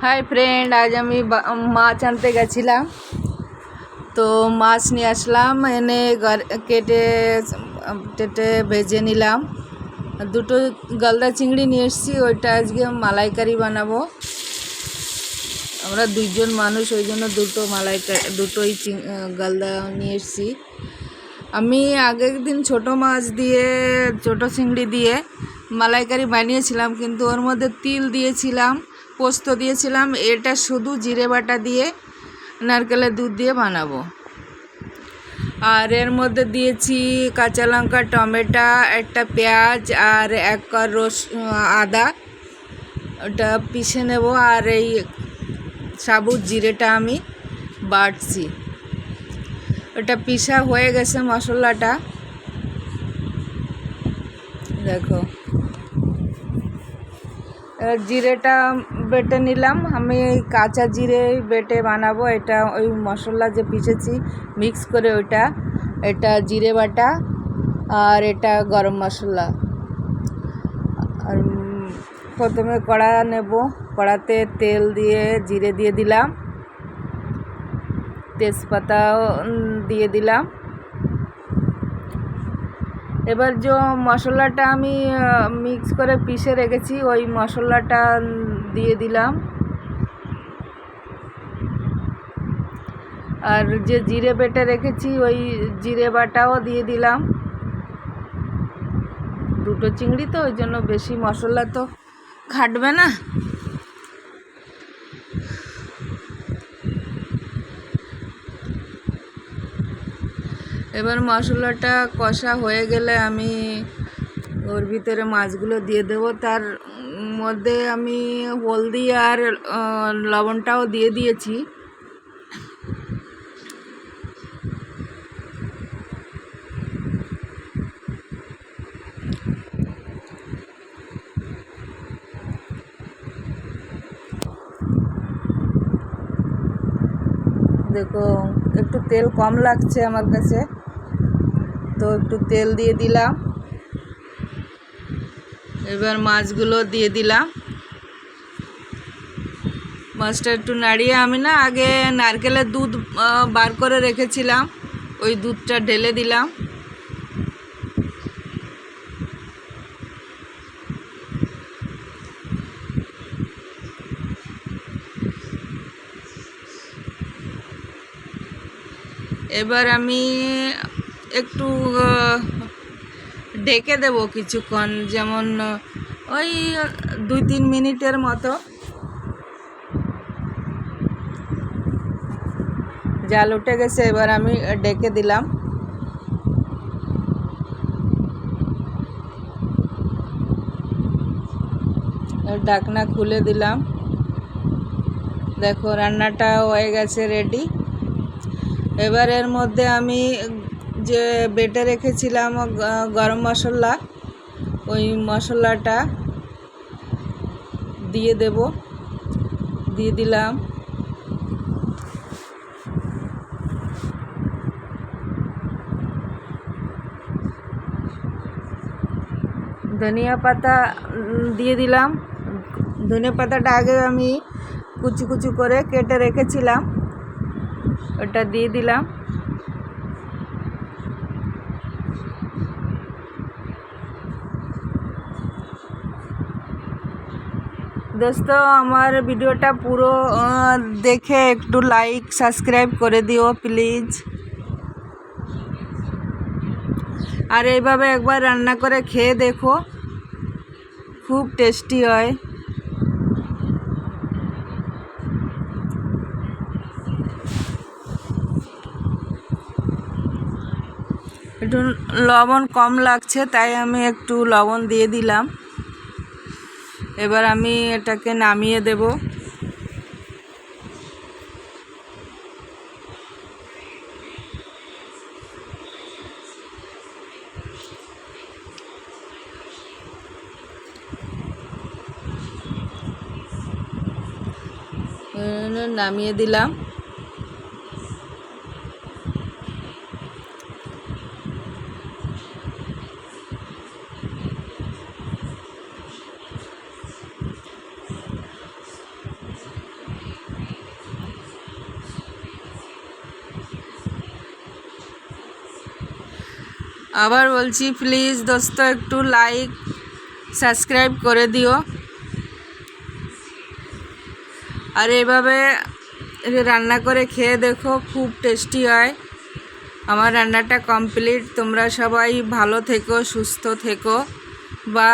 Hi friend, আজ আমি মাছ আনতে গেছিলাম। তো মাছ নিয়ে আসলাম, এনে কেটে টেটে ভেজে নিলাম। দুটো গলদা চিংড়ি নিয়ে এসেছি, ওইটা আজকে মালাইকারি বানাবো। আমরা দুইজন মানুষ, ওই জন্য দুটোই গলদা নিয়ে এসেছি। আমি আগের দিন ছোটো মাছ দিয়ে, ছোটো চিংড়ি দিয়ে মালাইকারি বানিয়েছিলাম, কিন্তু ওর মধ্যে তিল দিয়েছিলাম, পোস্ত দিয়েছিলাম। এটা শুধু জিরে বাটা দিয়ে নারকেলের দুধ দিয়ে বানাবো। আর এর মধ্যে দিয়েছি কাঁচা লঙ্কা, টমেটো, একটা পেঁয়াজ আর এক কর আদা, ওটা পিষে নেব। আর এই সাবুত জিরেটা আমি বাটছি। ওটা পিষা হয়ে গেছে মশলাটা, দেখো। জিরেটা বেটে নিলাম, আমি কাঁচা জিরে বেটে বানাবো। এটা ওই মশলা যে পিষেছি মিক্স করে, এটা জিরে বাটা আর এটা গরম মশলা। আর প্রথমে কড়া নেব, কড়াতে তেল দিয়ে জিরে দিয়ে দিলাম, তেজপাতাও দিয়ে দিলাম। এবার যে মশলাটা আমি মিক্স করে পিষে রেখেছি, ওই মশলাটা দিয়ে দিলাম। আর যে জিরে বেটে রেখেছি, ওই জিরে বাটাও দিয়ে দিলাম। দুটো চিংড়ি তো, ওই জন্য বেশি মশলা তো খাটবে না। এবার মশলাটা কষা হয়ে গেলে আমি ওর ভিতরে মাছগুলো দিয়ে দেবো। তার মধ্যে আমি হলদি আর লবণটাও দিয়ে দিয়েছি। দেখো, একটু তেল কম লাগছে আমার কাছে, তো একটু তেল দিয়ে দিলাম। এবার মাছগুলো দিয়ে দিলাম। মাছটা একটু নাড়িয়ে, আমি আগে নারকেলের দুধ বার করে রেখেছিলাম, ওই দুধটা ঢেলে দিলাম। এবার আমি একটু ঢেকে দেব কিছুক্ষণ, যেমন ওই 2-3 মিনিটের মতো। জাল উঠে গেছে, এবার আমি ঢেকে দিলাম। ঢাকনা খুলে দিলাম। দেখো, রান্নাটা হয়ে গেছে, রেডি। এবার এর মধ্যে আমি যে বেটে রেখেছিলাম গরম মশলা, ওই মশলাটা দিয়ে দেব। দিয়ে দিলাম। ধনিয়া পাতা দিয়ে দিলাম। ধনিয়া পাতাটা আগে আমি কুচি কুচি করে কেটে রেখেছিলাম, ওটা দিয়ে দিলাম। দোস্ত, আমার ভিডিওটা পুরো দেখে একটু লাইক সাবস্ক্রাইব করে দিও প্লিজ। আর এইভাবে একবার রান্না করে খেয়ে দেখো, খুব টেস্টি হয়। একটু লবণ কম লাগছে, তাই আমি একটু লবণ দিয়ে দিলাম। এবার আমি এটাকে নামিয়ে দেব। নামিয়ে দিলাম। আবার বলছি প্লিজ দোস্ত একটু লাইক সাবস্ক্রাইব করে দিও। আর এভাবে রান্না করে খেয়ে দেখো, খুব টেস্টি হয়। আমার রান্নাটা কমপ্লিট। তোমরা সবাই ভালো থেকো, সুস্থ থেকো। বা